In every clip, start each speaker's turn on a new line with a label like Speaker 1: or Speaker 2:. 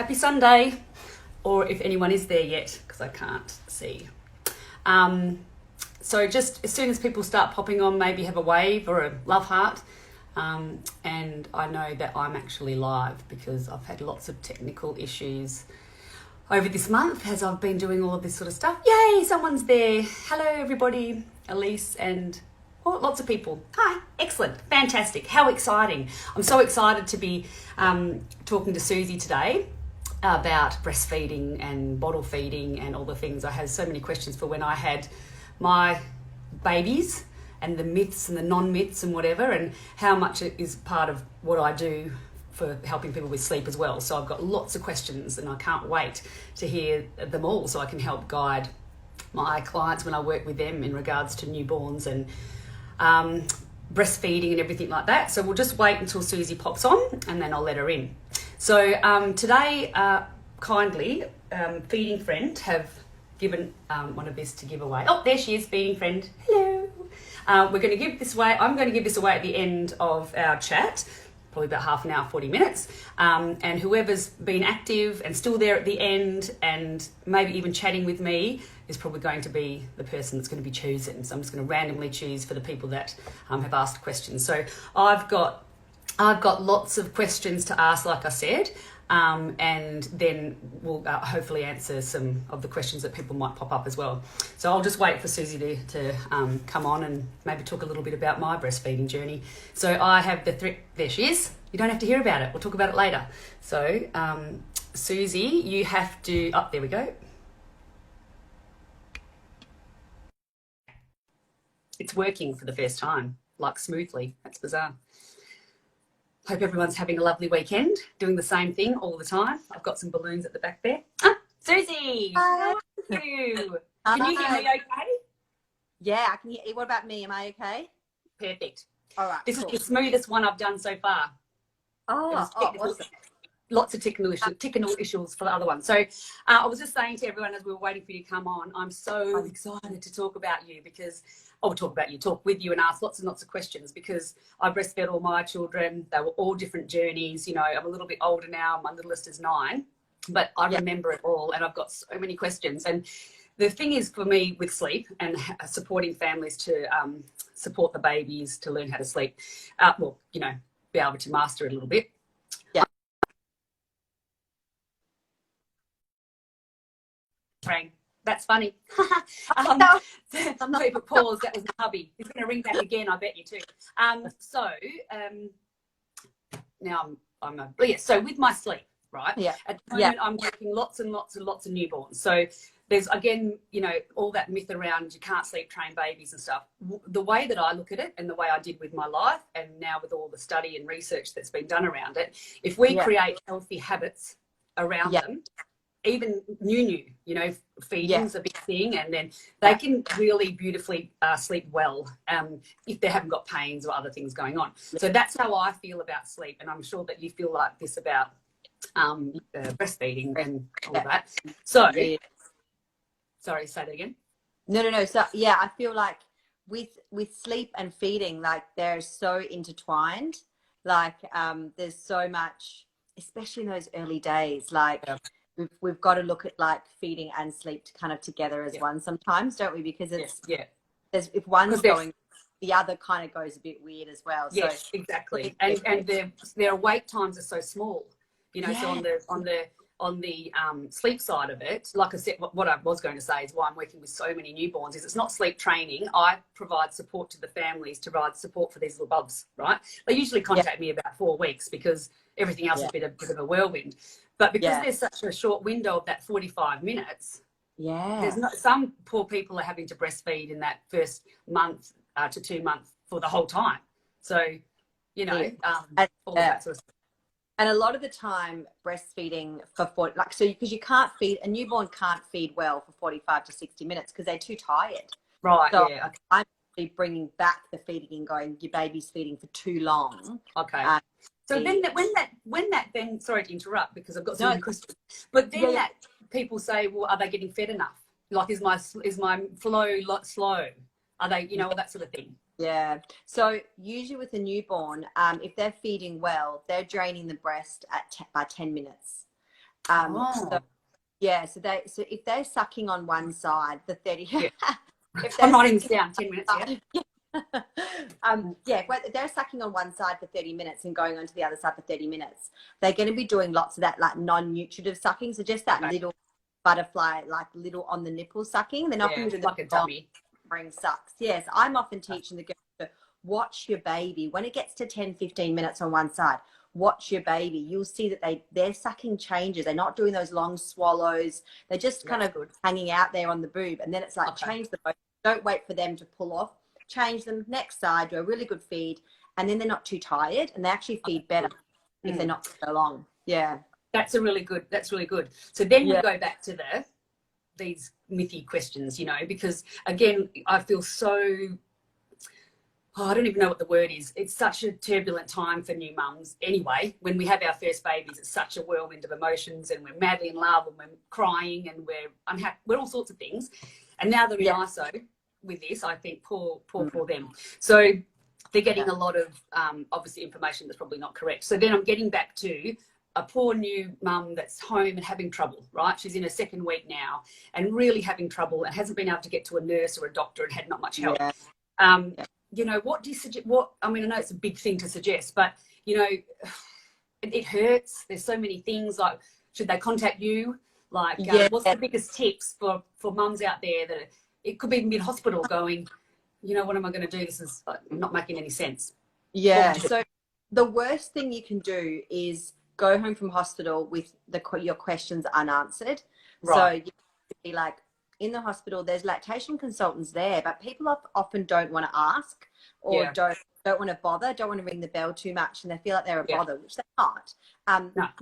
Speaker 1: Happy Sunday, or if anyone is there yet, because I can't see. So just as soon as people start popping on, maybe have a wave or a love heart. And I know that I'm actually live because I've had lots of technical issues over this month as I've been doing all of this sort of stuff. Yay, someone's there. Hello, everybody. Elise and lots of people. Hi, excellent, fantastic. How exciting. I'm so excited to be talking to Susie today about breastfeeding and bottle feeding and all the things. I had so many questions for when I had my babies and the myths and the non-myths and whatever, and how much it is part of what I do for helping people with sleep as well. So I've got lots of questions and I can't wait to hear them all so I can help guide my clients when I work with them in regards to newborns and breastfeeding and everything like that. So we'll just wait until Susie pops on and then I'll let her in. So today, kindly, Feeding Friend have given one of this to give away. Oh, there she is, Feeding Friend. Hello. We're going to give this away. I'm going to give this away at the end of our chat, probably about half an hour, 40 minutes. And whoever's been active and still there at the end and maybe even chatting with me is probably going to be the person that's going to be chosen. So I'm just going to randomly choose for the people that have asked questions. So I've got lots of questions to ask, like I said, and then we'll hopefully answer some of the questions that people might pop up as well. So I'll just wait for Susie to come on and maybe talk a little bit about my breastfeeding journey. So I have there she is. You don't have to hear about it. We'll talk about it later. So Susie, you have to, there we go. It's working for the first time, like smoothly. That's bizarre. Hope everyone's having a lovely weekend, doing the same thing all the time. I've got some balloons at the back there. Susie,
Speaker 2: Hi.
Speaker 1: how are you? Can you hear me okay?
Speaker 2: Yeah, I can hear you. What about me? Am I okay?
Speaker 1: Perfect.
Speaker 2: All right.
Speaker 1: This
Speaker 2: cool.
Speaker 1: is the smoothest one I've done so far.
Speaker 2: Awesome.
Speaker 1: Lots of technical issues for the other one. So I was just saying to everyone as we were waiting for you to come on, I'm so excited to talk about you because talk with you and ask lots and lots of questions because I breastfed all my children. They were all different journeys. You know, I'm a little bit older now. My littlest is 9, but I remember it all and I've got so many questions. And the thing is for me with sleep and supporting families to support the babies to learn how to sleep, be able to master it a little bit. That's funny. People pause. That was my hubby. He's going to ring back again. I bet you too. Now So with my sleep, right?
Speaker 2: Yeah.
Speaker 1: At the moment, I'm working lots and lots and lots of newborns. So there's again, all that myth around you can't sleep train babies and stuff. The way that I look at it, and the way I did with my life, and now with all the study and research that's been done around it, if we create healthy habits around them. Even new, feeding's a big thing, and then they can really beautifully sleep well if they haven't got pains or other things going on. So that's how I feel about sleep, and I'm sure that you feel like this about breastfeeding and all that. So, sorry, say that again.
Speaker 2: No. So I feel like with sleep and feeding, like they're so intertwined. Like there's so much, especially in those early days, like. We've got to look at like feeding and sleep kind of together as one sometimes, don't we? Because it's if one's going, the other kind of goes a bit weird as well.
Speaker 1: Yes, so, exactly. And their wait times are so small, So on the sleep side of it, like I said, what I was going to say is why I'm working with so many newborns is it's not sleep training. I provide support to the families to provide support for these little bubs, right? They usually contact me about 4 weeks because everything else is a bit of a whirlwind. But because there's such a short window of that 45 minutes, there's not, some poor people are having to breastfeed in that first month to 2 months for the whole time. So, all that sort of stuff.
Speaker 2: And a lot of the time, breastfeeding because you can't feed, a newborn can't feed well for 45 to 60 minutes because they're too tired.
Speaker 1: Right,
Speaker 2: so I'm bringing back the feeding and going, your baby's feeding for too long.
Speaker 1: Okay. So then when that sorry to interrupt because I've got so many questions, but then that people say, well, are they getting fed enough? Like, is my flow slow? Are they, all that sort of thing?
Speaker 2: Yeah. So usually with a newborn, if they're feeding well, they're draining the breast by 10 minutes. So
Speaker 1: Oh,
Speaker 2: yeah, so if they're sucking on one side for 30,
Speaker 1: yeah.
Speaker 2: if
Speaker 1: I'm
Speaker 2: they're
Speaker 1: writing this down. 10 minutes. Yeah.
Speaker 2: yeah, if they're sucking on one side for 30 minutes and going on to the other side for 30 minutes, they're going to be doing lots of that like non-nutritive sucking. So just that
Speaker 1: Okay.
Speaker 2: little butterfly, like little on the nipple sucking. They're not
Speaker 1: Yeah.
Speaker 2: going to do
Speaker 1: Like
Speaker 2: the
Speaker 1: a dummy.
Speaker 2: boring sucks. Yes, I'm often teaching the girls to watch your baby. When it gets to 10, 15 minutes on one side, watch your baby. You'll see that their sucking changes. They're not doing those long swallows. They're just kind
Speaker 1: That's
Speaker 2: of
Speaker 1: good.
Speaker 2: hanging out there on the boob. And then it's like,
Speaker 1: Okay.
Speaker 2: change the boat. Don't wait for them to pull off. Change them, next side, do a really good feed, and then they're not too tired and they actually feed better if they're not so long. Yeah.
Speaker 1: That's really good. So then we
Speaker 2: Yeah.
Speaker 1: go back to these mythy questions, you know, because again, I feel so, I don't even know what the word is. It's such a turbulent time for new mums anyway. When we have our first babies, it's such a whirlwind of emotions and we're madly in love and we're crying and we're unhappy, we're all sorts of things. And now they're in ISO with this, I think poor them. So they're getting a lot of obviously information that's probably not correct. So then I'm getting back to a poor new mum that's home and having trouble, right? She's in her second week now and really having trouble and hasn't been able to get to a nurse or a doctor and had not much help. You know, what do you suggest? I mean, I know it's a big thing to suggest, but you know, it hurts. There's so many things. Like, should they contact you? Like, what's the biggest tips for mums out there that it could even be in hospital going, you know, what am I going to do? This is not making any sense.
Speaker 2: Yeah. So the worst thing you can do is go home from hospital with your questions unanswered.
Speaker 1: Right.
Speaker 2: So you be like, in the hospital, there's lactation consultants there, but people often don't want to ask or don't want to bother, don't want to ring the bell too much, and they feel like they're a bother, which they're not.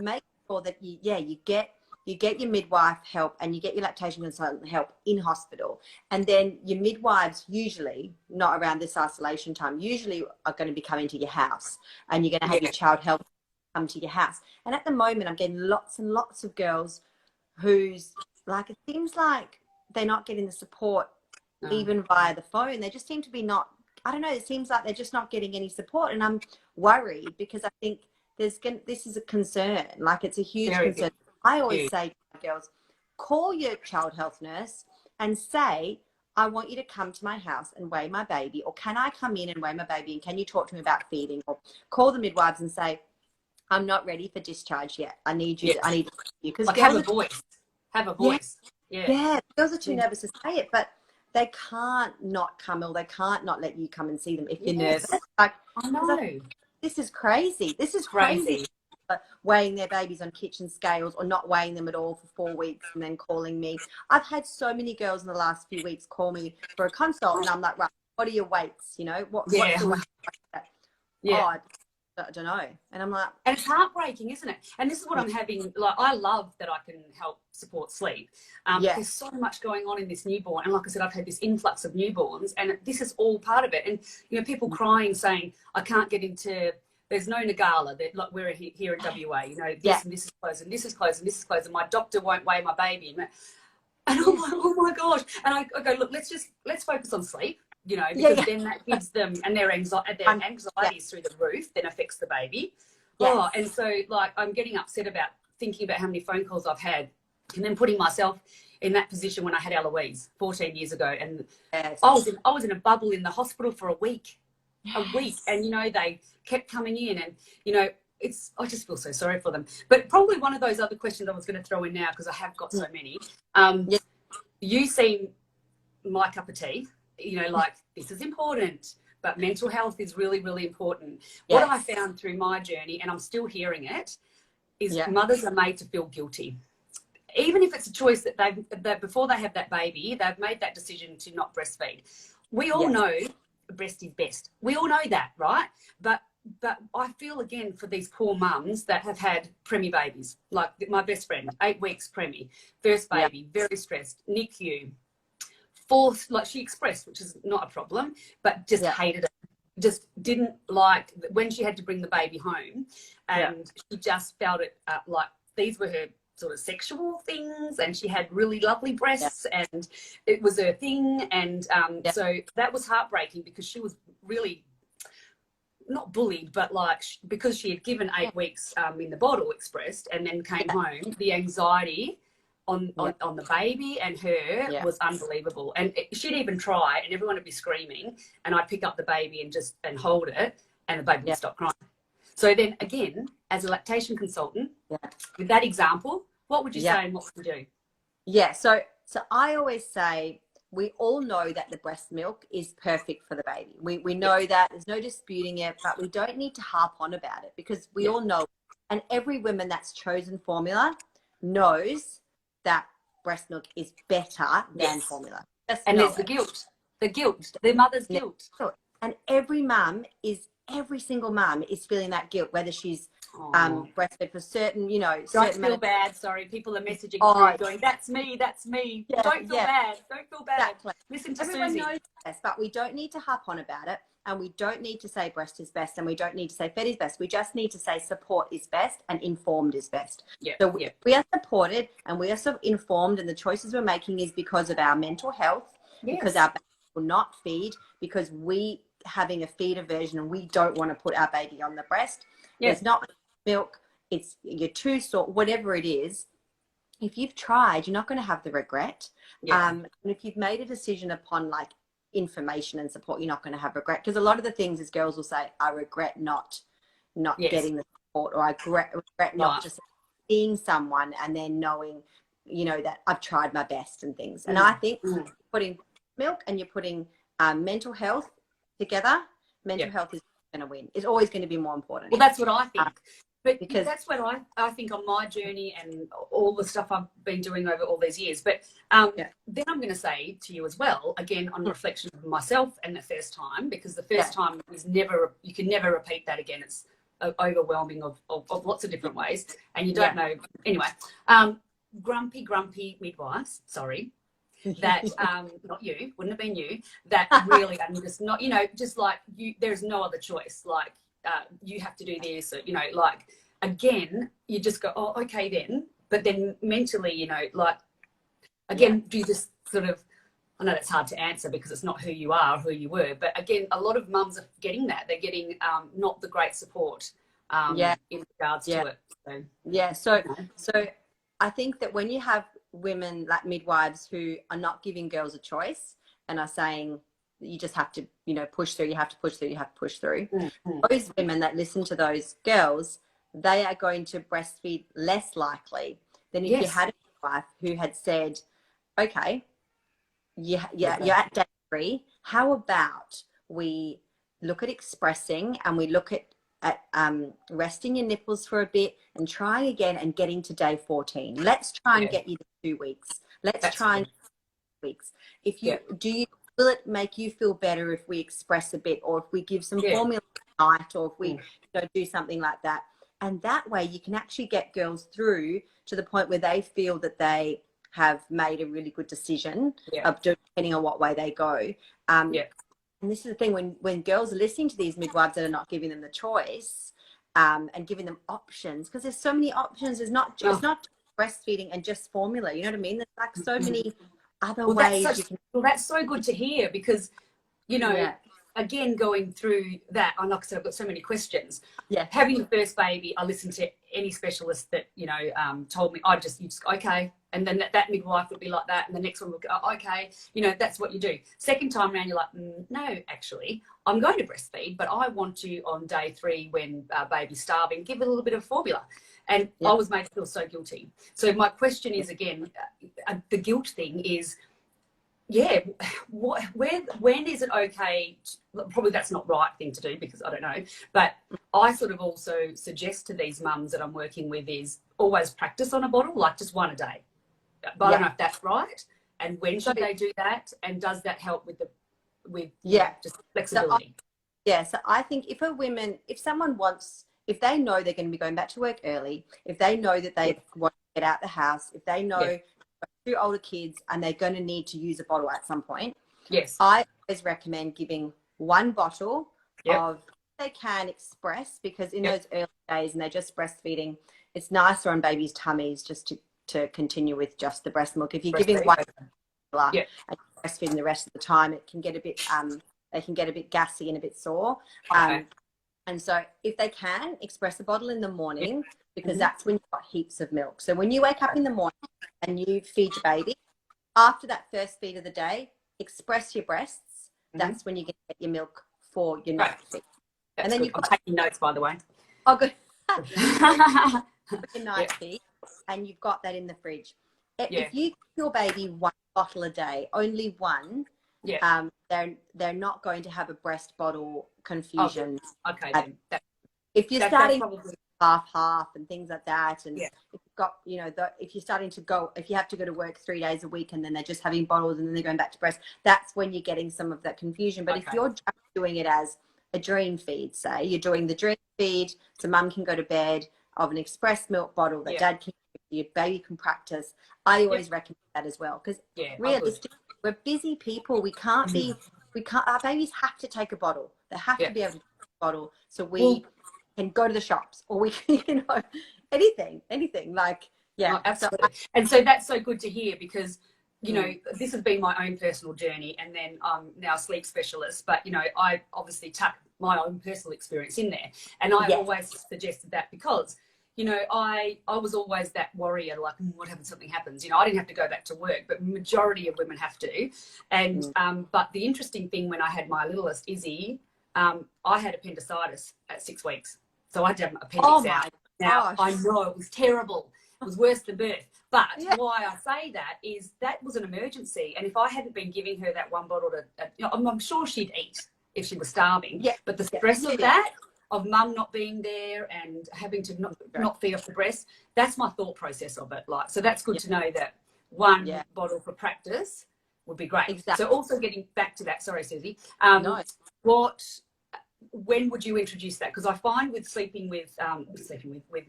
Speaker 2: Make sure that you get your midwife help and you get your lactation consultant help in hospital, and then your midwives, usually not around this isolation time, usually are going to be coming to your house, and you're going to have your child help come to your house. And at the moment, I'm getting lots and lots of girls who's like, it seems like they're not getting the support even via the phone. They just seem to be not, I don't know, it seems like they're just not getting any support. And I'm worried because I think this is a concern. Like, it's a huge concern. I always say to my girls, call your child health nurse and say, I want you to come to my house and weigh my baby, or can I come in and weigh my baby, and can you talk to me about feeding? Or call the midwives and say, I'm not ready for discharge yet. I need you. I need you, because
Speaker 1: have a voice. Have a voice.
Speaker 2: Yeah, girls are too nervous to say it, but they can't not come, or they can't not let you come and see them if you're nervous. Like,
Speaker 1: I know.
Speaker 2: This is crazy. This is crazy. Weighing their babies on kitchen scales or not weighing them at all for 4 weeks and then calling me. I've had so many girls in the last few weeks call me for a consult, and I'm like, right, what are your weights? You know, what's the weight? Oh, I don't know. And I'm like,
Speaker 1: and it's heartbreaking, isn't it? And this is what I'm having. Like, I love that I can help support sleep. There's so much going on in this newborn, and like I said, I've had this influx of newborns, and this is all part of it. And you know, people crying saying, I can't get into, there's no Nagala, that like we're here in WA, you know, this and this is closed and this is closed and this is closed, and my doctor won't weigh my baby, and I'm like, oh my gosh. And I go, look, let's focus on sleep. You know, because then that gives them, and their anxiety is through the roof, then affects the baby. Oh, and so like, I'm getting upset about thinking about how many phone calls I've had, and then putting myself in that position when I had Eloise 14 years ago, and I was in a bubble in the hospital for a week, and you know, they kept coming in, and you know, I just feel so sorry for them. But probably one of those other questions I was going to throw in now, because I have got so many. You seem my cup of tea. You know, like, this is important, but mental health is really, really important. What I found through my journey, and I'm still hearing it, is mothers are made to feel guilty. Even if it's a choice that before they have that baby, they've made that decision to not breastfeed. We all know breast is best. We all know that, right? But I feel, again, for these poor mums that have had preemie babies, like my best friend, 8 weeks preemie, first baby, very stressed, NICU, forced, like she expressed, which is not a problem, but just hated it. Just didn't like when she had to bring the baby home, and she just felt it like these were her sort of sexual things, and she had really lovely breasts, and it was her thing, and so that was heartbreaking, because she was really not bullied, but like because she had given 8 weeks in the bottle expressed and then came home, the anxiety on the baby and her was unbelievable. And she'd even try, and everyone would be screaming, and I'd pick up the baby and hold it, and the baby would stop crying. So then again, as a lactation consultant, with that example, what would you say and what would you do?
Speaker 2: Yeah, so I always say, we all know that the breast milk is perfect for the baby. We know that, there's no disputing it, but we don't need to harp on about it, because we all know, and every woman that's chosen formula knows that breast milk is better than formula.
Speaker 1: And there's the guilt, the mother's guilt.
Speaker 2: And every single mum is feeling that guilt, whether she's breastfed for certain, you know,
Speaker 1: don't feel bad. Sorry, people are messaging through going, that's me. Don't feel bad.
Speaker 2: Exactly.
Speaker 1: Listen to
Speaker 2: Everyone
Speaker 1: Susie.
Speaker 2: knows this, but we don't need to harp on about it, and we don't need to say breast is best, and we don't need to say fed is best. We just need to say support is best and informed is best. So we are supported and we are so informed, and the choices we're making is because of our mental health, because our baby will not feed, because we having a feed aversion and we don't want to put our baby on the breast. It's not milk, it's you're too salt, whatever it is. If you've tried, you're not going to have the regret. And if you've made a decision upon like information and support, you're not going to have regret. Because a lot of the things is girls will say, I regret not getting the support, or I regret not just seeing someone and then knowing, you know, that I've tried my best and things. And I think putting milk and you're putting mental health together, mental health is going to win. It's always going to be more important.
Speaker 1: Well, that's what I think. But because that's what I think on my journey and all the stuff I've been doing over all these years. But then I'm going to say to you as well, again, on reflection of myself and the first time, because the first time is never, you can never repeat that again. It's overwhelming of lots of different ways. And you don't know. Anyway, grumpy midwives, sorry, that not you, wouldn't have been you, that really, I'm just not, you know, just like you, there's no other choice. Like, you have to do this, or, you know, like, again, you just go, oh, okay then. But then mentally, you know, like, again, do you just sort of, I know that's hard to answer because it's not who you are or who you were, but again, a lot of mums are getting that. They're getting not the great support in regards to it.
Speaker 2: So I think that when you have women like midwives who are not giving girls a choice and are saying, you just have to, you know, push through, you have to push through. Those women that listen to those girls, they are going to breastfeed less likely than if you had a midwife who had said, okay, you're at day 3. How about we look at expressing and we look at resting your nipples for a bit and trying again and getting to day 14. Let's try and get you to 2 weeks. Let's try and weeks. If you will it make you feel better if we express a bit, or if we give some formula tonight, or if we do something like that? And that way you can actually get girls through to the point where they feel that they have made a really good decision of depending on what way they go. And this is the thing, when girls are listening to these midwives that are not giving them the choice and giving them options, because there's so many options. There's not just not breastfeeding and just formula. You know what I mean? There's like so many other ways.
Speaker 1: That's so good to hear, because, you know, again, going through that, like I said, I've got so many questions. Having the first baby, I listened to any specialist that, you know, told me, you just okay. And then that midwife would be like that. And the next one would go, oh, okay, you know, that's what you do. Second time around, you're like, no, actually, I'm going to breastfeed, but I want to, on day 3, when baby's starving, give it a little bit of formula. And I was made to feel so guilty. So my question is, again, the guilt thing is, when is it okay probably that's not right thing to do, because I don't know, but I sort of also suggest to these mums that I'm working with is always practice on a bottle, like just one a day. But I don't know if that's right, and when should they do that, and does that help with just flexibility?
Speaker 2: So I think if they know they're going to be going back to work early, if they know that they want to get out the house, if they know 2 older kids and they're going to need to use a bottle at some point, I always recommend giving 1 bottle of, they can express, because in those early days and they're just breastfeeding, it's nicer on babies' tummies just to continue with just the breast milk. If you're giving 1 and breastfeeding the rest of the time, it can get a bit they can get a bit gassy and a bit sore. And so if they can, express a bottle in the morning, because
Speaker 1: Mhm.
Speaker 2: that's when you've got heaps of milk. So when you wake up in the morning and you feed your baby, after that first feed of the day, express your breasts. That's when you get your milk for your
Speaker 1: Right.
Speaker 2: night feed.
Speaker 1: That's
Speaker 2: And then
Speaker 1: good.
Speaker 2: you've
Speaker 1: I'm
Speaker 2: got,
Speaker 1: taking notes, by the way.
Speaker 2: oh, good.
Speaker 1: Yeah.
Speaker 2: Your night feed, and you've got that in the fridge.
Speaker 1: Yeah.
Speaker 2: If you give your baby one bottle a day, only one,
Speaker 1: Yeah.
Speaker 2: they're not going to have a breast bottle
Speaker 1: Oh,
Speaker 2: confusion.
Speaker 1: okay then.
Speaker 2: If you're
Speaker 1: That's
Speaker 2: starting
Speaker 1: probably
Speaker 2: half and things like that, and
Speaker 1: yeah.
Speaker 2: if you've got, you know, if you're starting to go, if you have to go to work 3 days a week and then they're just having bottles and then they're going back to breast, that's when you're getting some of that confusion. But if
Speaker 1: Okay.
Speaker 2: you're just doing it as a dream feed, say you're doing the dream feed, so mum can go to bed of an express milk bottle that
Speaker 1: Yeah.
Speaker 2: dad can, your baby can practice. I always recommend that as well, because
Speaker 1: Yeah. Oh, good.
Speaker 2: realistically, we're busy people. We can't be, our babies have to take a bottle. They have
Speaker 1: Yeah.
Speaker 2: to be able to take a bottle. So we
Speaker 1: Well,
Speaker 2: can go to the shops, or we can, you know, anything like, yeah.
Speaker 1: oh, absolutely. And so that's so good to hear, because you know, this has been my own personal journey, and then I'm now a sleep specialist, but you know, I obviously tuck my own personal experience in there, and I always suggested that because you know, I was always that warrior, like, what happens, something happens, you know, I didn't have to go back to work, but majority of women have to. And but the interesting thing, when I had my littlest Izzy, I had appendicitis at 6 weeks, so I had to have an appendix out. Now I know it was terrible, it was worse than birth. But why I say that is that was an emergency. And if I hadn't been giving her that one bottle you know, I'm sure she'd eat if she was starving. But the stress of that, of mum not being there and having to not feed off the breast, that's my thought process of it. Like, so that's good to know that one bottle for practice would be great.
Speaker 2: Exactly.
Speaker 1: So also getting back to that, sorry, Susie, when would you introduce that? Because I find with sleeping with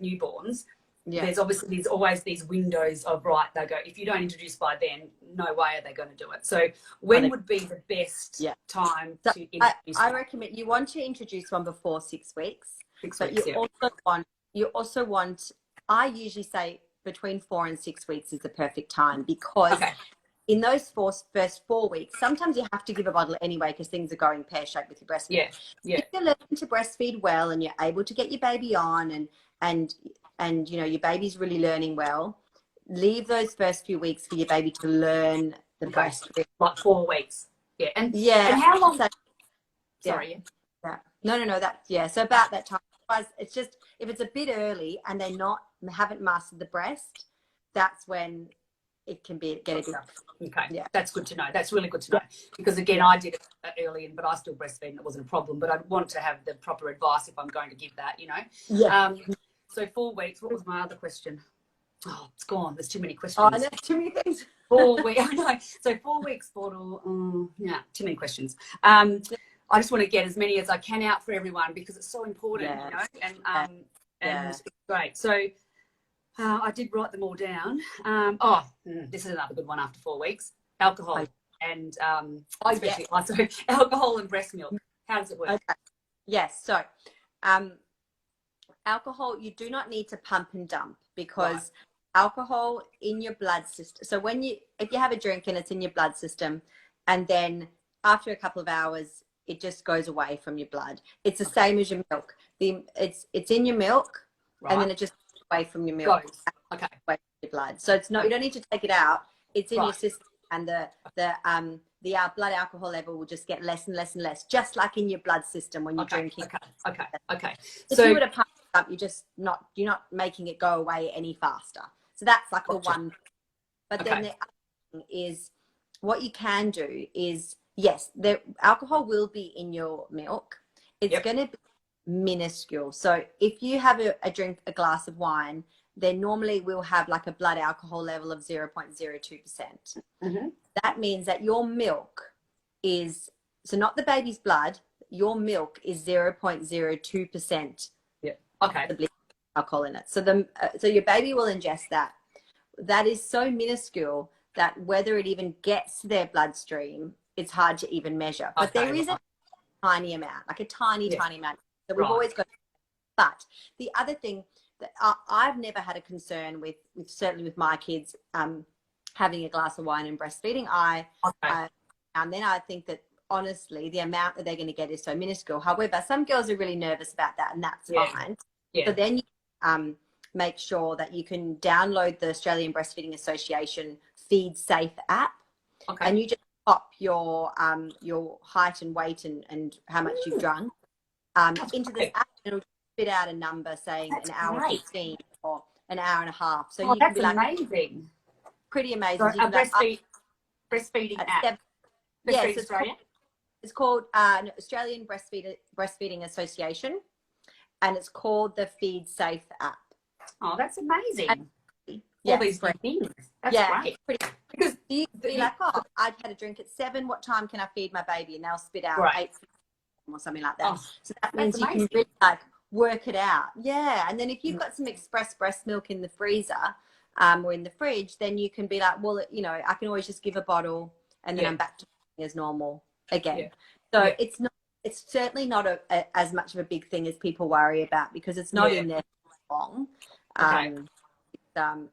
Speaker 1: newborns, there's always these windows of, right, they go, if you don't introduce by then, no way are they going to do it. So when would be the best time to introduce
Speaker 2: I recommend you want to introduce one before 6 weeks.
Speaker 1: 6
Speaker 2: but
Speaker 1: weeks,
Speaker 2: you also want, I usually say between 4 and 6 weeks is the perfect time, because in those first 4 weeks, sometimes you have to give a bottle anyway because things are going pear-shaped with your breastfeeding. If you're learning to breastfeed well and you're able to get your baby on and you know, your baby's really learning well, leave those first few weeks for your baby to learn the breastfeeding.
Speaker 1: Like 4 weeks. And how long? Sorry.
Speaker 2: No, so about that time. It's just, if it's a bit early and they haven't mastered the breast, that's when it can get a bit.
Speaker 1: That's good to know. That's really good to know, because again, I did it early, but I still breastfeed and it wasn't a problem. But I want to have the proper advice if I'm going to give that, you know. So 4 weeks. What was my other question? Oh, it's gone. There's too many questions.
Speaker 2: Oh, there's too many things.
Speaker 1: 4 weeks. I know. So 4 weeks bottle. Too many questions. I just want to get as many as I can out for everyone, because it's so important, you know. And it's great. So I did write them all down. This is another good one after 4 weeks. Alcohol and especially alcohol and breast milk. How does it work?
Speaker 2: Yes. So alcohol, you do not need to pump and dump, because alcohol in your blood system. So if you have a drink and it's in your blood system, and then after a couple of hours, it just goes away from your blood. It's the same as your milk. It's in your milk, and then it just goes away from your milk. Away from your blood. So it's not, you don't need to take it out. It's in your system, and the blood alcohol level will just get less and less and less, just like in your blood system when you're drinking.
Speaker 1: If
Speaker 2: you were to pump it up, you're not making it go away any faster. So that's like the one. But then the other thing is, what you can do is, yes, the alcohol will be in your milk. It's going to be minuscule. So if you have a glass of wine, then normally we'll have like a blood alcohol level of 0.02%. That means that your milk is, so not the baby's blood, your milk is 0.02%. Alcohol in it. So your baby will ingest that. That is so minuscule that whether it even gets to their bloodstream, it's hard to even measure. But there is a tiny amount, like a tiny amount. So we've always got. But the other thing that I've never had a concern with certainly with my kids having a glass of wine and breastfeeding. And then I think that honestly, the amount that they're going to get is so minuscule. However, some girls are really nervous about that, and that's
Speaker 1: Yeah.
Speaker 2: fine.
Speaker 1: Yeah.
Speaker 2: So then you make sure that you can download the Australian Breastfeeding Association Feed Safe app,
Speaker 1: Okay.
Speaker 2: and you just pop your height and weight and how much you've drunk into this app, and it'll spit out a number saying
Speaker 1: That's
Speaker 2: an hour
Speaker 1: great.
Speaker 2: 15 or an hour and a half. So
Speaker 1: Oh,
Speaker 2: you can
Speaker 1: that's
Speaker 2: be like,
Speaker 1: amazing.
Speaker 2: pretty amazing.
Speaker 1: So
Speaker 2: So you
Speaker 1: a
Speaker 2: can be like,
Speaker 1: breastfeeding
Speaker 2: at
Speaker 1: app.
Speaker 2: 7,
Speaker 1: Breastfeed
Speaker 2: yes,
Speaker 1: Australia.
Speaker 2: it's called Australian Breastfeeding Association, and it's called the Feed Safe app.
Speaker 1: Oh, that's amazing.
Speaker 2: And,
Speaker 1: all these new things. That's great.
Speaker 2: Because you be like, oh, I had a drink at 7. What time can I feed my baby? And they'll spit out 8 or something like that.
Speaker 1: Oh,
Speaker 2: so that means you can really like work it out. Yeah. And then if you've got some express breast milk in the freezer or in the fridge, then you can be like, well, you know, I can always just give a bottle and then I'm back to as normal again. So it's certainly not as much of a big thing as people worry about, because it's not in there long.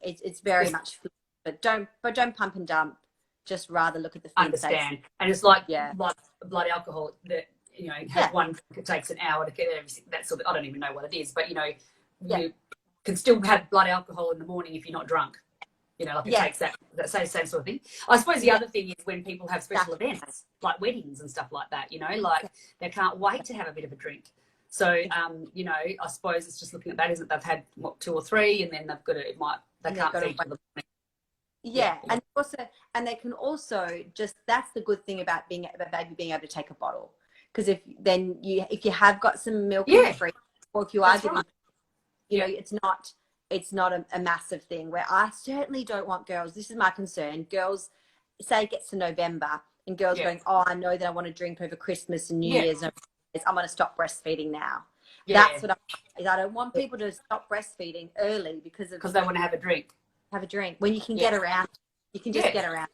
Speaker 2: It's very much, but don't pump and dump. Just rather look at the feed.
Speaker 1: Understand. And it's like blood alcohol that, you know, have one drink, it takes an hour to get everything. That sort of, I don't even know what it is, but you know, you can still have blood alcohol in the morning if you're not drunk. You know, like it takes that same sort of thing. I suppose the other thing is when people have special events, like weddings and stuff like that, you know, like they can't wait to have a bit of a drink. So, you know, I suppose it's just looking at that, isn't it? They've had, what, 2 or 3, and then they've got to, they can't feed till the morning.
Speaker 2: Yeah, and also, and they can also just, that's the good thing about being a baby being able to take a bottle, because if you have got some milk in the fridge, or if you are giving, you know, it's not a massive thing. Where I certainly don't want girls, this is my concern, girls say it gets to November and girls going, oh, I know that I want to drink over Christmas and New Year's, and I'm going to stop breastfeeding now. That's what I don't want people to stop breastfeeding early because
Speaker 1: they want to have a drink.
Speaker 2: When you can get around, you can just get around.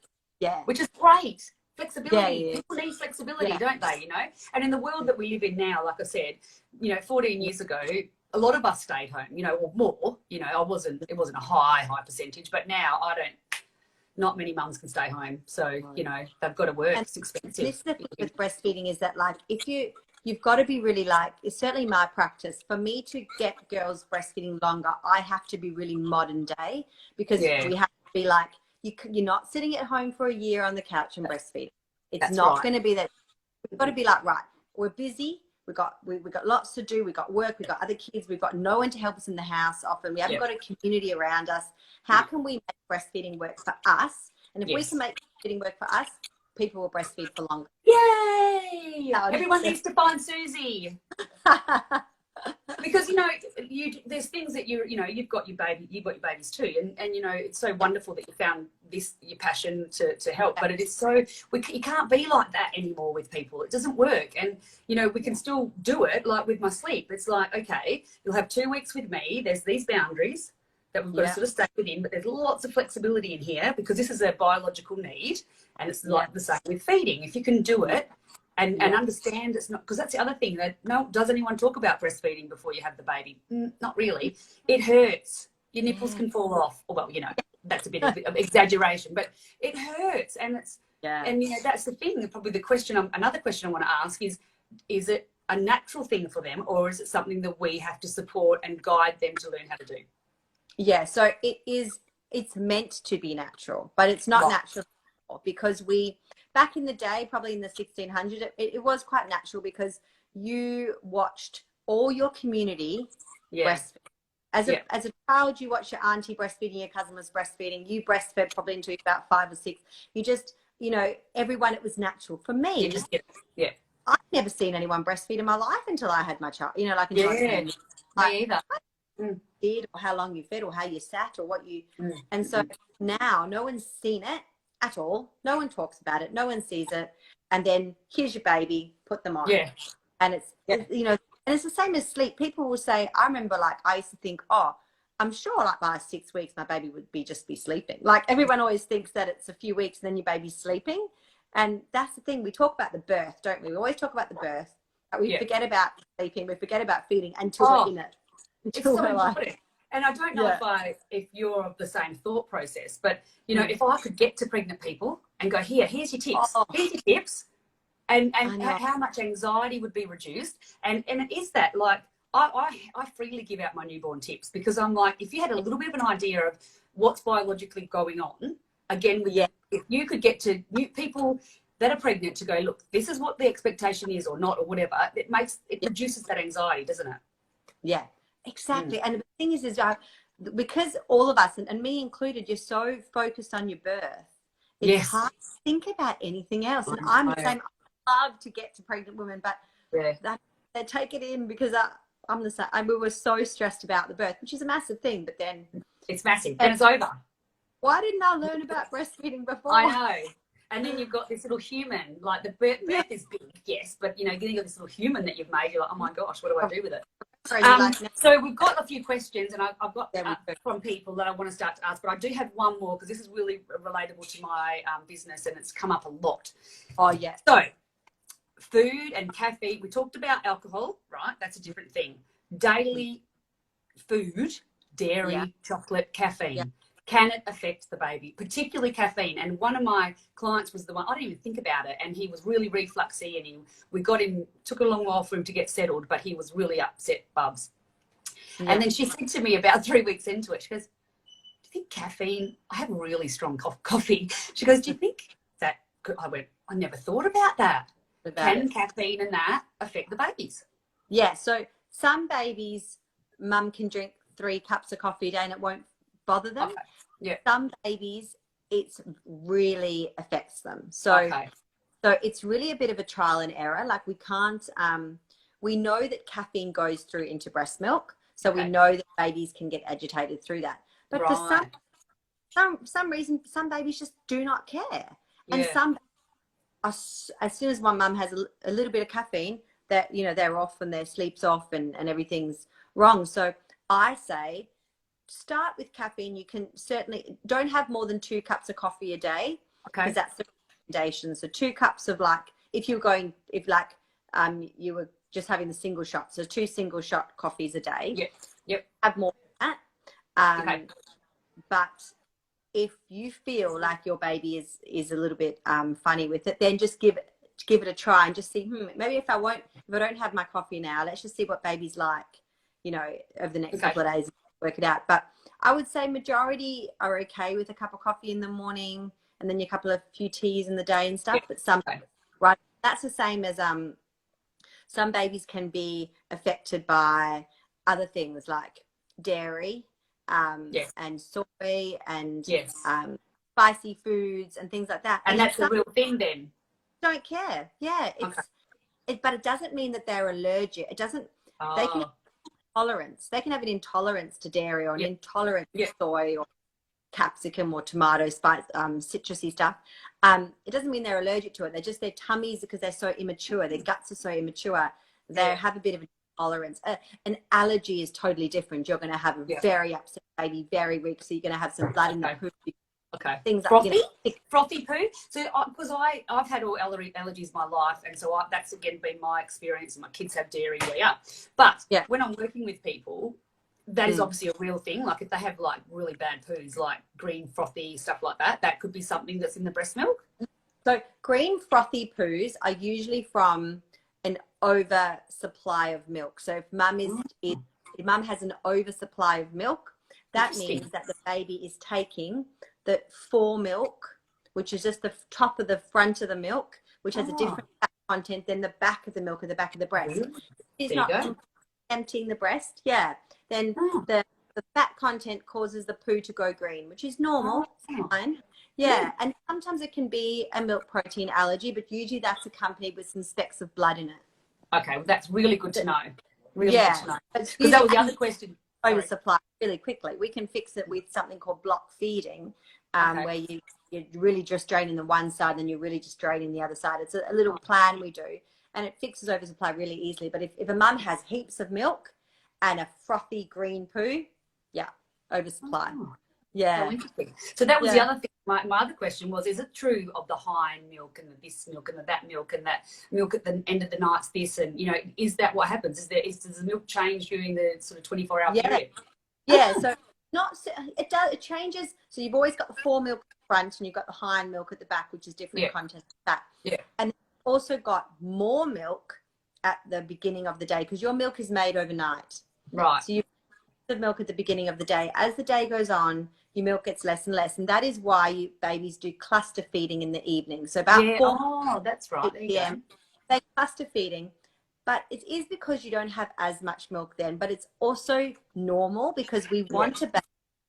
Speaker 1: Which is great. Flexibility. People need flexibility, don't they? You know, and in the world that we live in now, like I said, you know, 14 years ago, a lot of us stayed home, you know, or more. You know, it wasn't a high percentage, but now not many mums can stay home. So, you know, they've got to work. And it's expensive.
Speaker 2: This is the thing with breastfeeding, is that like you've got to be really, like, it's certainly my practice. For me to get girls breastfeeding longer, I have to be really modern day, because we have to be like, you're not sitting at home for a year on the couch and breastfeeding. It's not going to be that. We've got to be like, right, we're busy. We got lots to do. We got work. We got other kids. We've got no one to help us in the house often. We haven't got a community around us. How can we make breastfeeding work for us? And if we can make breastfeeding work for us, people will breastfeed for longer.
Speaker 1: Yay! Everyone needs to find Susie. Because, you know, there's things that you've got your babies too, and you know, it's so wonderful that you found your passion to help, but it is so, you can't be like that anymore with people. It doesn't work. And you know, we can still do it, like with my sleep. It's like, okay, you'll have 2 weeks with me, there's these boundaries that we've got to sort of stay within, but there's lots of flexibility in here, because this is a biological need, and it's like the same with feeding. If you can do it and understand, it's not, because that's the other thing, that does anyone talk about breastfeeding before you have the baby? Not really. It hurts. Your nipples can fall off. Well, you know, that's a bit of exaggeration, but it hurts, and it's and you know, that's the thing. Probably another question I want to ask is it a natural thing for them, or is it something that we have to support and guide them to learn how to do?
Speaker 2: Yeah, so it's meant to be natural, but it's not natural, because back in the day, probably in the 1600s, it was quite natural, because you watched all your community breastfeed. As a child, you watched your auntie breastfeeding, your cousin was breastfeeding, you breastfed probably until you were about 5 or 6. You just, you know, everyone, it was natural. For me, I've never seen anyone breastfeed in my life until I had my child, you know, like until I was
Speaker 1: me either.
Speaker 2: Did, or how long you fed, or how you sat, or what you and so now no one's seen it at all, no one talks about it, no one sees it, and then here's your baby, put them on. And it's you know, and it's the same as sleep. People will say, I remember, like, I used to think, oh, I'm sure like by 6 weeks my baby would just be sleeping. Like, everyone always thinks that it's a few weeks and then your baby's sleeping, and that's the thing. We talk about the birth, don't we? We always talk about the birth, but we forget about sleeping, we forget about feeding until we're in it.
Speaker 1: It's so important. And I don't know if you're of the same thought process, but you know, if I could get to pregnant people and go, here's your tips, here's your tips, and
Speaker 2: I know.
Speaker 1: how much anxiety would be reduced. And it is that, like, I freely give out my newborn tips, because I'm like, if you had a little bit of an idea of what's biologically going on, again, with
Speaker 2: Yeah.
Speaker 1: if you could get to new people that are pregnant to go, look, this is what the expectation is or not or whatever, it reduces that anxiety, doesn't it?
Speaker 2: Yeah, exactly. And the thing is because all of us, and me included, you're so focused on your birth, it's
Speaker 1: Yes.
Speaker 2: hard to think about anything else. And
Speaker 1: I
Speaker 2: I'm
Speaker 1: know.
Speaker 2: the same. I love to get to pregnant women, but
Speaker 1: Yeah.
Speaker 2: they take it in because I'm the same. We were so stressed about the birth, which is a massive thing. But then
Speaker 1: It's massive. And it's over.
Speaker 2: why didn't I learn about breastfeeding before?
Speaker 1: I know. And then you've got this little human, like the birth is big, yes, but you know, getting this little human that you've made, you're like, oh my gosh, what do I do with it? So we've got a few questions, and I've got from people that I want to start to ask, but I do have one more, because this is really relatable to my business, and it's come up a lot.
Speaker 2: Oh, yeah.
Speaker 1: So food and caffeine, we talked about alcohol, right? That's a different thing. Daily food, dairy, chocolate, caffeine. Yeah. Can it affect the baby, particularly caffeine? And one of my clients was the one, I didn't even think about it, and he was really refluxy, and we got him, took a long while for him to get settled, but he was really upset, Bubs. Yeah. And then she said to me about 3 weeks into it, she goes, do you think caffeine, I have really strong coffee. She goes, do you think that, I went, I never thought about that. Can caffeine and that affect the babies?
Speaker 2: Yeah, so some babies, mum can drink 3 cups of coffee a day and it won't bother them.
Speaker 1: Okay. Yeah.
Speaker 2: Some babies, it really affects them. So it's really a bit of a trial and error. Like we can't, we know that caffeine goes through into breast milk. So we know that babies can get agitated through that. But for some reason, some babies just do not care. And some, as soon as my mum has a little bit of caffeine, that, you know, they're off and their sleep's off and everything's wrong. So I say, start with caffeine. You can certainly don't have more than 2 cups of coffee a day, because that's the recommendation. So 2 cups of, like, if you were just having the single shot, so 2 single shot coffees a day.
Speaker 1: Yep.
Speaker 2: Have more than that. But if you feel like your baby is a little bit funny with it, then just give it a try and just see, maybe if I don't have my coffee now, let's just see what baby's like, you know, over the next couple of days, work it out. But I would say majority are okay with a cup of coffee in the morning and then a few teas in the day and stuff. But some, that's the same as some babies can be affected by other things like dairy and soy and spicy foods and things like that.
Speaker 1: And that's the real thing then.
Speaker 2: Don't care. Yeah. But it doesn't mean that they're allergic. It doesn't, they can intolerance. They can have an intolerance to dairy or an intolerance to soy or capsicum or tomato, spice, citrusy stuff. It doesn't mean they're allergic to it. They're just, their tummies, because they're so immature, their guts are so immature, they have a bit of a tolerance. An allergy is totally different. You're going to have a very upset baby, very weak, so you're going to have some blood in the poo. Things
Speaker 1: frothy,
Speaker 2: like,
Speaker 1: frothy poo. So because I've had all allergies my life, and so that's again been my experience. And my kids have dairy, but when I'm working with people, that is obviously a real thing. Like if they have like really bad poos, like green frothy stuff like that, that could be something that's in the breast milk.
Speaker 2: So green frothy poos are usually from an oversupply of milk. So if mum if mum has an oversupply of milk, that means that the baby is taking the fore milk, which is just the top of the front of the milk, which has a different fat content than the back of the milk at the back of the breast. It's not emptying the breast. Then the fat content causes the poo to go green, which is normal. Fine. And sometimes it can be a milk protein allergy, but usually that's accompanied with some specks of blood in it.
Speaker 1: Okay, well, that's really good to know. Really good to know. Because that was the other question.
Speaker 2: Oversupply really quickly. We can fix it with something called block feeding, where you're really just draining the one side and you're really just draining the other side. It's a little plan we do, and it fixes oversupply really easily. But if a mum has heaps of milk and a frothy green poo, oversupply.
Speaker 1: So interesting. So that was the other thing. My other question was, is it true of the hind milk and this milk and that milk and that milk at the end of the night's this, and you know, is that what happens? Does the milk change during the sort of 24-hour period?
Speaker 2: So it changes. So you've always got the fore milk at the front and you've got the hind milk at the back, which is different content of fat. And also got more milk at the beginning of the day because your milk is made overnight.
Speaker 1: Right.
Speaker 2: So you have milk at the beginning of the day. As the day goes on, your milk gets less and less. And that is why babies do cluster feeding in the evening. So about
Speaker 1: Yeah.
Speaker 2: 4
Speaker 1: Oh, that's right. There you go.
Speaker 2: p.m. they cluster feeding. But it is because you don't have as much milk then. But it's also normal because we want to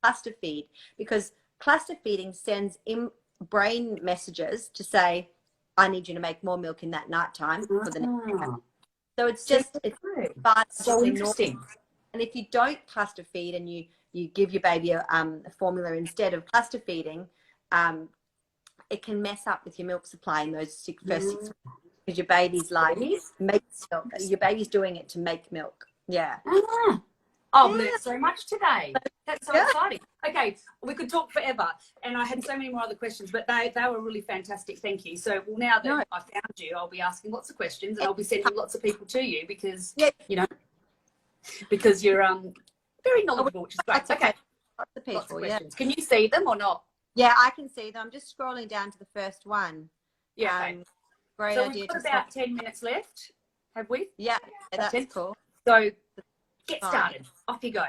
Speaker 2: cluster feed, because cluster feeding sends in brain messages to say, I need you to make more milk in that nighttime for the next day. So it's just, it's
Speaker 1: so interesting.
Speaker 2: And if you don't cluster feed and you give your baby a formula instead of cluster feeding, it can mess up with your milk supply in those first 6 weeks, because your baby's like makes milk. Your baby's doing it to make milk. Yeah.
Speaker 1: I've learned so much today. That's so exciting. Okay, we could talk forever, and I had so many more other questions, but they were really fantastic. Thank you. So now that I found you, I'll be asking lots of questions, and I'll be sending lots of people to you because you know, because you're very knowledgeable, which is great. Okay,
Speaker 2: lots of people.
Speaker 1: Lots of questions. Can you see them or not?
Speaker 2: Yeah, I can see them. I'm just scrolling down to the first one.
Speaker 1: Yeah. Okay.
Speaker 2: Great
Speaker 1: so
Speaker 2: idea.
Speaker 1: We've got about 10 minutes left, have we?
Speaker 2: Yeah, that's cool.
Speaker 1: So get started. Off you go.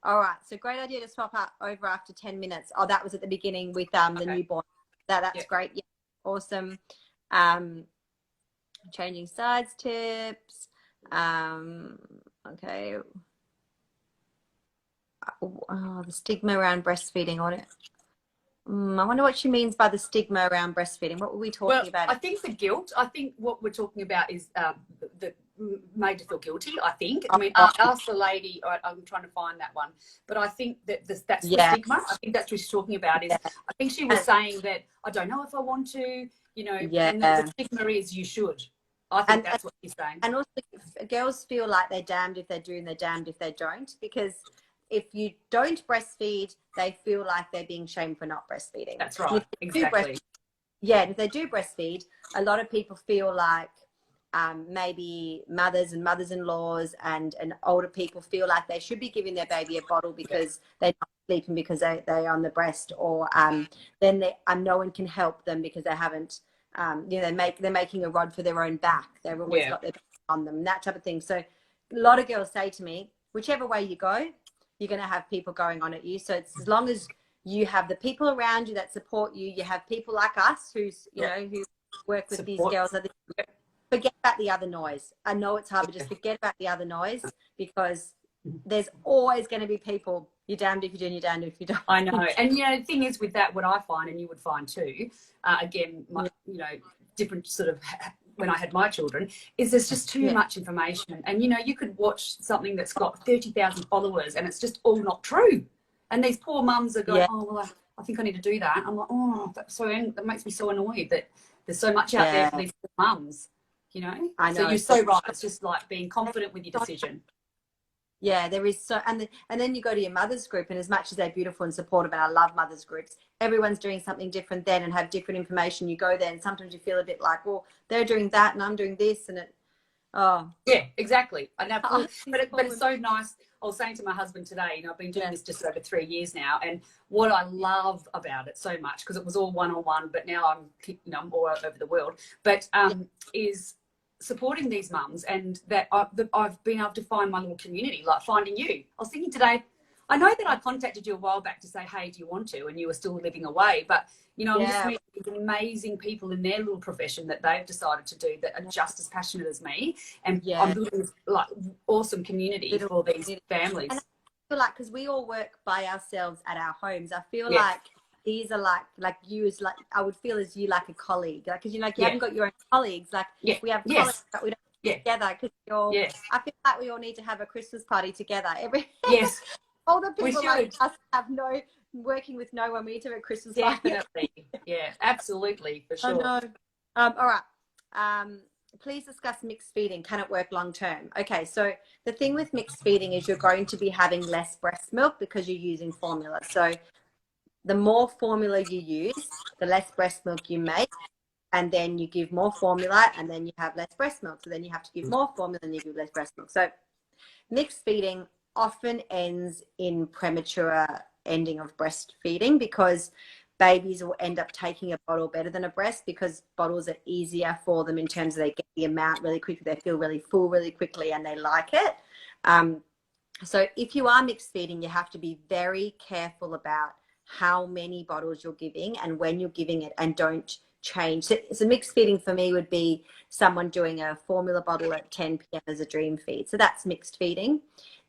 Speaker 2: All right. So great idea to swap out over after 10 minutes. Oh, that was at the beginning with the newborn. That's great. Yeah. Awesome. Changing sides tips. Okay. Oh, the stigma around breastfeeding on it. I wonder what she means by the stigma around breastfeeding. What were we talking about?
Speaker 1: I think the guilt. I think what we're talking about is the made to feel guilty. I think. I mean, I asked the lady. I'm trying to find that one, but I think that that's the stigma. I think that's what she's talking about. Is I think she was saying that I don't know if I want to. You know, and the stigma is you should. I think that's what she's saying.
Speaker 2: And also, girls feel like they're damned if they do and they're damned if they don't, because if you don't breastfeed, they feel like they're being shamed for not breastfeeding.
Speaker 1: That's right. Exactly.
Speaker 2: And if they do breastfeed, a lot of people feel like maybe mothers and mothers-in-laws and older people feel like they should be giving their baby a bottle because they're not sleeping because they're on the breast, or then no one can help them because they haven't, they're making a rod for their own back. They've always got their back on them, that type of thing. So a lot of girls say to me, whichever way you go, you're going to have people going on at you. So it's as long as you have the people around you that support you, you have people like us who work with these girls. Forget about the other noise. I know it's hard, but just forget about the other noise, because there's always going to be people. You're damned if you do and you're damned if you don't.
Speaker 1: I know. And, the thing is with that, what I find, and you would find too, again, different sort of when I had my children, is there's just too much information. And, you could watch something that's got 30,000 followers and it's just all not true. And these poor mums are going, oh, well, I think I need to do that. I'm like, oh, that makes me so annoyed that there's so much out there for these poor mums, I know. So you're so right. It's just like being confident with your decision.
Speaker 2: Yeah, there is and then you go to your mother's group, and as much as they're beautiful and supportive, and I love mothers groups, everyone's doing something different then and have different information. You go there and sometimes you feel a bit like, well, they're doing that and I'm doing this, and
Speaker 1: yeah, exactly. I know, but it's so nice. I was saying to my husband today, I've been doing this just over 3 years now, and what I love about it so much, because it was all one-on-one, but now I'm all over the world, but is supporting these mums, and that I've been able to find my little community, like finding you. I was thinking today, I know that I contacted you a while back to say, hey, do you want to? And you were still living away, but I'm just meeting these amazing people in their little profession that they've decided to do that are just as passionate as me, and I'm building this like awesome community for these families.
Speaker 2: And I feel like, because we all work by ourselves at our homes, I feel like these are like you as like, I would feel as you like a colleague, like, because you haven't got your own colleagues, like we have colleagues that we don't together, because I feel like we all need to have a Christmas party together all the people like us have working with no one. We need to have a Christmas party.
Speaker 1: Definitely. Yeah, absolutely, for sure.
Speaker 2: I know. All right. Please discuss mixed feeding. Can it work long term? Okay, so the thing with mixed feeding is you're going to be having less breast milk because you're using formula. So the more formula you use, the less breast milk you make, and then you give more formula, and then you have less breast milk. So then you have to give more formula and you give less breast milk. So mixed feeding often ends in premature ending of breastfeeding, because babies will end up taking a bottle better than a breast because bottles are easier for them in terms of they get the amount really quickly, they feel really full really quickly, and they like it. So if you are mixed feeding, you have to be very careful about how many bottles you're giving and when you're giving it, and don't change. So mixed feeding for me would be someone doing a formula bottle at 10 p.m. as a dream feed. So that's mixed feeding.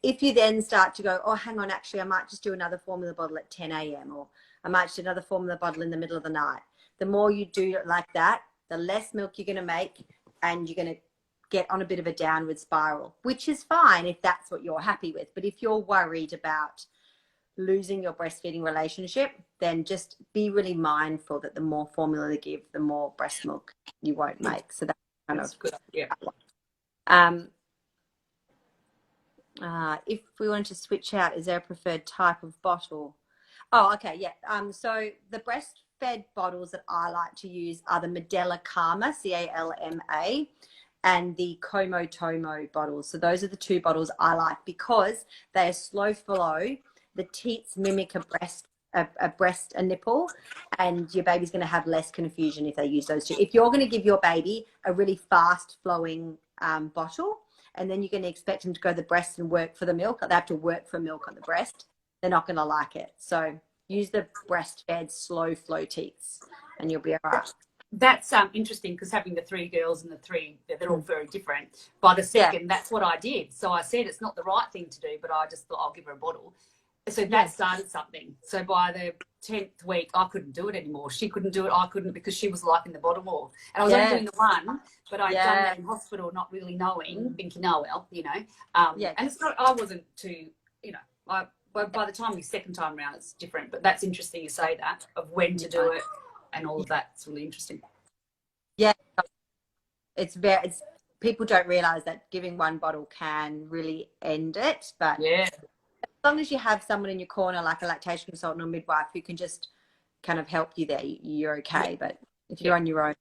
Speaker 2: If you then start to go, oh, hang on, actually, I might just do another formula bottle at 10 a.m. or I might just do another formula bottle in the middle of the night. The more you do it like that, the less milk you're going to make, and you're going to get on a bit of a downward spiral, which is fine if that's what you're happy with. But if you're worried about losing your breastfeeding relationship, then just be really mindful that the more formula you give, the more breast milk you won't make. So that's kind of
Speaker 1: good. Yeah.
Speaker 2: If we wanted to switch out, is there a preferred type of bottle? Oh, okay, yeah. So the breastfed bottles that I like to use are the Medela Calma, CALMA, and the Como Tomo bottles. So those are the two bottles I like because they are slow flow. The teats mimic a nipple, and your baby's going to have less confusion if they use those two. If you're going to give your baby a really fast flowing bottle, and then you're going to expect them to go to the breast and work for the milk, they have to work for milk on the breast, they're not going to like it. So use the breastfed slow flow teats and you'll be all right.
Speaker 1: That's interesting, because having the three girls and the three, they're all very different. By the second, that's what I did. So I said it's not the right thing to do, but I just thought I'll give her a bottle. So that started something. So by the 10th week, I couldn't do it anymore. She couldn't do it. I couldn't, because she was liking the bottle more. And I was only doing the one, but I'd done that in hospital, not really knowing, thinking, oh, well, you know. And it's not, I wasn't too, you know, by the time the second time around, it's different. But that's interesting you say that, of when to do it and all of that. It's really interesting.
Speaker 2: Yeah. It's people don't realize that giving one bottle can really end it. But
Speaker 1: yeah,
Speaker 2: as long as you have someone in your corner, like a lactation consultant or midwife, who can just kind of help you there, you're okay. Yeah. But if you're on your own,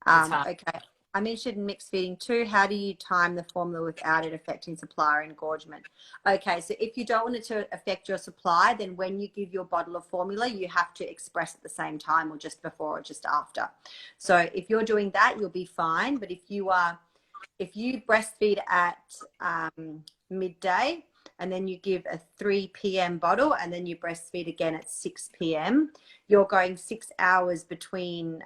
Speaker 2: okay. I'm interested in mixed feeding too. How do you time the formula without it affecting supply or engorgement? Okay, so if you don't want it to affect your supply, then when you give your bottle of formula, you have to express at the same time, or just before or just after. So if you're doing that, you'll be fine. But if you breastfeed at midday, and then you give a 3 p.m. bottle, and then you breastfeed again at 6 p.m., you're going 6 hours between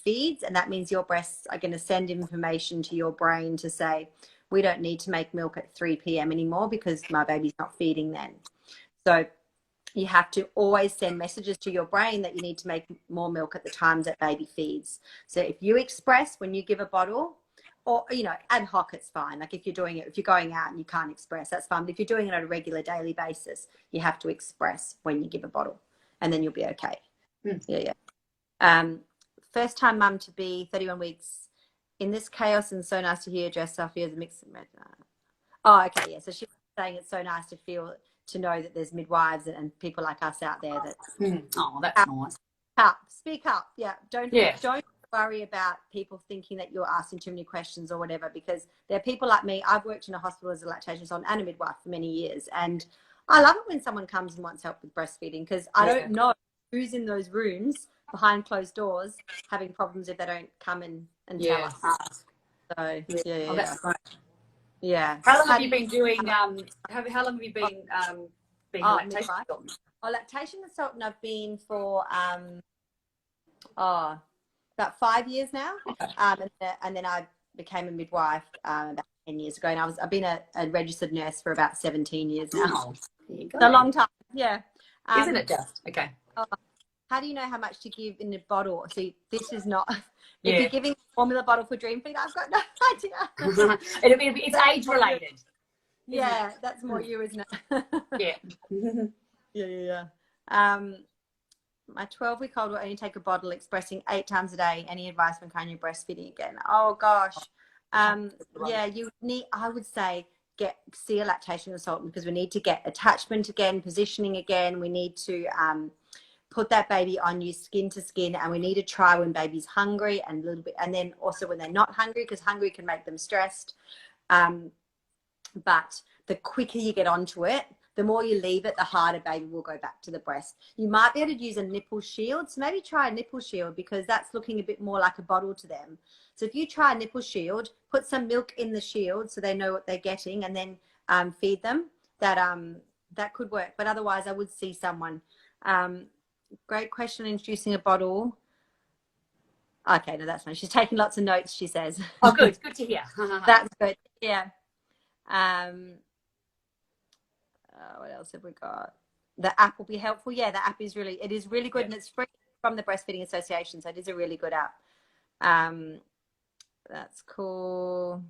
Speaker 2: feeds, and that means your breasts are going to send information to your brain to say, we don't need to make milk at 3 p.m. anymore because my baby's not feeding then. So you have to always send messages to your brain that you need to make more milk at the times that baby feeds. So if you express when you give a bottle, or, you know, ad hoc, it's fine. Like if you're going out and you can't express, that's fine. But if you're doing it on a regular daily basis, you have to express when you give a bottle, and then you'll be okay. Yeah. First time mum to be 31 weeks in this chaos, and so nice to hear dress Sophie as a mix. Oh, okay. Yeah. So she's saying it's so nice to know that there's midwives and people like us out there that.
Speaker 1: Oh, that's nice.
Speaker 2: Speak up. Yeah. Don't worry about people thinking that you're asking too many questions or whatever, because there are people like me. I've worked in a hospital as a lactation consultant and a midwife for many years, and I love it when someone comes and wants help with breastfeeding, because I don't know who's in those rooms behind closed doors having problems if they don't come and tell us. So that's great. Yeah.
Speaker 1: How long have you been doing? How long have you been being a lactation consultant?
Speaker 2: Lactation consultant I've been for about 5 years now, and then I became a midwife about 10 years ago, and I've been a registered nurse for about 17 years now.
Speaker 1: Oh, there you go.
Speaker 2: It's a long time. Yeah.
Speaker 1: Isn't it just? Okay.
Speaker 2: How do you know how much to give in a bottle? See, this is not. If you're giving a formula bottle for dream feed, I've got no idea.
Speaker 1: It's age related.
Speaker 2: Yeah, that's more you, isn't it? Yeah. My 12-week-old will only take a bottle, expressing 8 times a day. Any advice when kind of breastfeeding again? Oh gosh. You need. I would say see a lactation consultant, because we need to get attachment again, positioning again. We need to put that baby on you skin to skin, and we need to try when baby's hungry and a little bit, and then also when they're not hungry, because hungry can make them stressed. But the quicker you get onto it, the more you leave it, the harder baby will go back to the breast. You might be able to use a nipple shield. So maybe try a nipple shield because that's looking a bit more like a bottle to them. So if you try a nipple shield, put some milk in the shield so they know what they're getting, and then feed them. That could work. But otherwise, I would see someone. Great question, introducing a bottle. Okay, no, that's fine. She's taking lots of notes, she says.
Speaker 1: Oh, good. Good to hear.
Speaker 2: That's good. Yeah. What else have we got? The app will be helpful. Yeah, the app is really good, and it's free from the Breastfeeding Association, so it is a really good app. That's cool.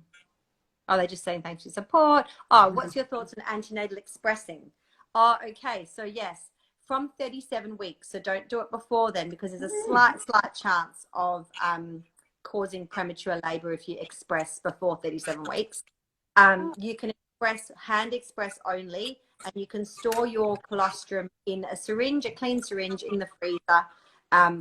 Speaker 2: Oh, they're just saying thanks for your support. Oh, what's your thoughts on antenatal expressing? Oh, okay. So yes, from 37 weeks. So don't do it before then, because there's a slight chance of causing premature labor if you express before 37 weeks. You can hand express only, and you can store your colostrum in a syringe, a clean syringe in the freezer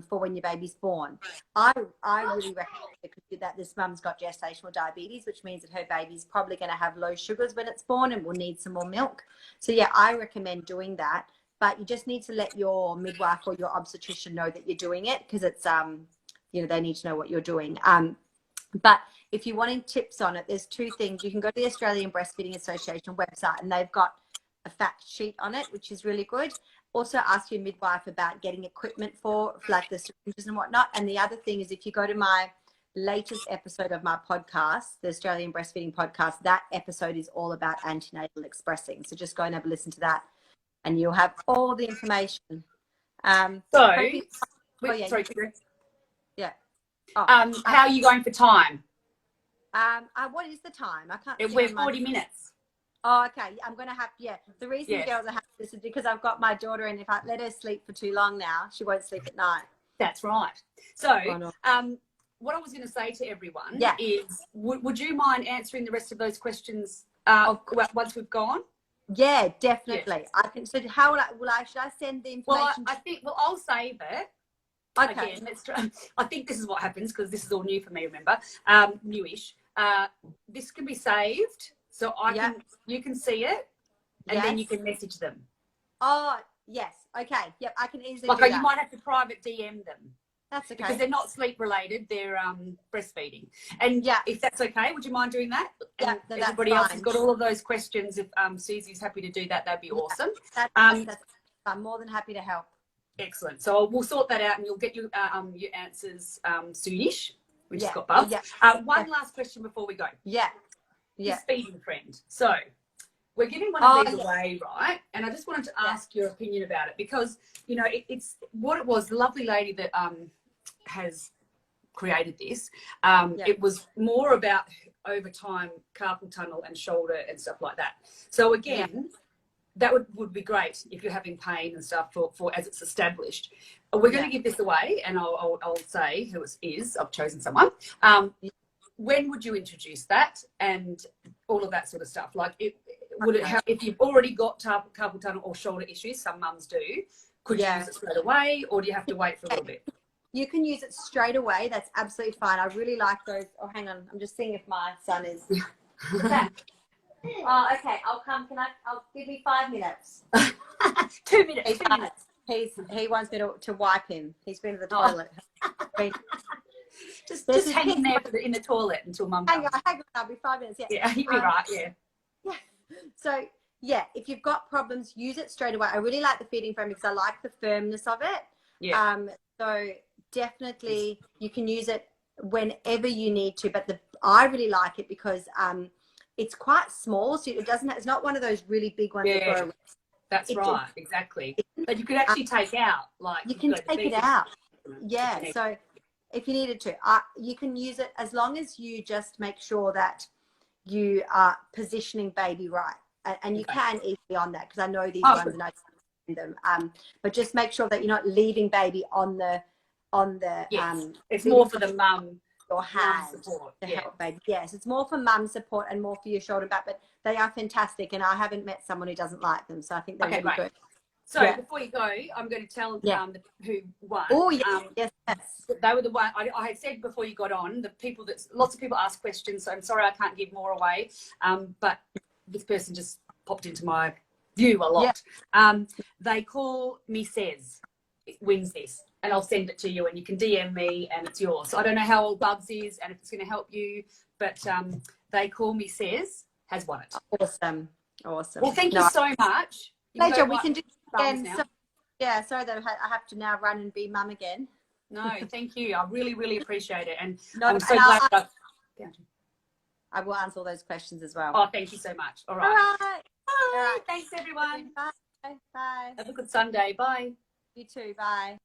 Speaker 2: for when your baby's born. I really recommend it because this mum's got gestational diabetes, which means that her baby's probably going to have low sugars when it's born and will need some more milk. So yeah, I recommend doing that, but you just need to let your midwife or your obstetrician know that you're doing it, because it's they need to know what you're doing. But if you're wanting tips on it, there's two things. You can go to the Australian Breastfeeding Association website, and they've got a fact sheet on it, which is really good. Also ask your midwife about getting equipment for like the syringes and whatnot. And the other thing is, if you go to my latest episode of my podcast, the Australian Breastfeeding Podcast, that episode is all about antenatal expressing. So just go and have a listen to that, and you'll have all the information.
Speaker 1: Sorry.
Speaker 2: Yeah.
Speaker 1: How are you going for time?
Speaker 2: What is the time? I can't.
Speaker 1: We're 40 minutes.
Speaker 2: Oh, okay. I'm going to have, the reason girls are having this is because I've got my daughter, and if I let her sleep for too long now, she won't sleep at night.
Speaker 1: That's right. So, what I was going to say to everyone is, would you mind answering the rest of those questions once we've gone?
Speaker 2: Yeah, definitely. Yeah. I can. So how should I send the information?
Speaker 1: Well, I'll save it. Okay. Again, I think this is what happens, because this is all new for me, remember, newish. This can be saved. So you can see it, and then you can message them.
Speaker 2: Oh, yes. Okay. Yep. I can easily do
Speaker 1: that.
Speaker 2: You
Speaker 1: might have to private DM them.
Speaker 2: That's okay.
Speaker 1: Because they're not sleep related, they're breastfeeding. And if that's okay, would you mind doing that?
Speaker 2: Yeah.
Speaker 1: And everybody else has got all of those questions. If Susie's happy to do that, that'd be awesome.
Speaker 2: I'm more than happy to help.
Speaker 1: Excellent. So we'll sort that out, and you'll get your answers soonish. We just got buzzed. One last question before we go. This feeding friend. So we're giving one of these away, right? And I just wanted to ask your opinion about it, because it's what it was. The lovely lady that has created this. It was more about over time carpal tunnel and shoulder and stuff like that. So again, that would be great if you're having pain and stuff for as it's established. We're going to give this away, and I'll say who it is. I've chosen someone. When would you introduce that and all of that sort of stuff? Like, if you've already got carpal tunnel or shoulder issues, some mums do, could you use it straight away, or do you have to wait for a little bit?
Speaker 2: You can use it straight away. That's absolutely fine. I really like those. Oh, hang on. I'm just seeing if my son is. Oh, okay. I'll come. I'll give me 5 minutes.
Speaker 1: 2 minutes. 2 minutes.
Speaker 2: He wants me to wipe him. He's been to the toilet.
Speaker 1: Just hang in there in the toilet until mum comes.
Speaker 2: Hang on, I'll be 5 minutes.
Speaker 1: Yeah, you'll be right. Yeah.
Speaker 2: So if you've got problems, use it straight away. I really like the feeding frame because I like the firmness of it. Yeah. So definitely you can use it whenever you need to, but I really like it because it's quite small, so it's not one of those really big ones.
Speaker 1: Yeah, that's right. Exactly. But you could actually take out, like,
Speaker 2: you can take it out. Yeah. So if you needed to, you can use it as long as you just make sure that you are positioning baby right, and you can easily on that, because I know these ones and I see them. But just make sure that you're not leaving baby on the.
Speaker 1: Yes. It's more for the mum.
Speaker 2: Or hand support to help baby. Yes, it's more for mum support and more for your shoulder back, but they are fantastic, and I haven't met someone who doesn't like them, so I think they're really good.
Speaker 1: So before you go, I'm going to tell who won.
Speaker 2: Oh yes.
Speaker 1: They were the one I had said before you got on. The people lots of people ask questions, so I'm sorry I can't give more away. But this person just popped into my You a lot. They call me Says wins this, and I'll send it to you, and you can DM me, and it's yours. So I don't know how old Bubs is, and if it's going to help you, but they call me Says has won it.
Speaker 2: Awesome.
Speaker 1: Well, thank you so much.
Speaker 2: Pleasure. We can do it again.
Speaker 1: Now.
Speaker 2: So, yeah, sorry that I have to now run and be mum again.
Speaker 1: No, thank you. I really, really appreciate it, and
Speaker 2: No,
Speaker 1: I'm so glad that
Speaker 2: I will answer all those questions as well.
Speaker 1: Oh, thank you so much. All right.
Speaker 2: All right.
Speaker 1: Thanks, everyone.
Speaker 2: Bye. Bye.
Speaker 1: Have a good Sunday. Bye.
Speaker 2: You too. Bye.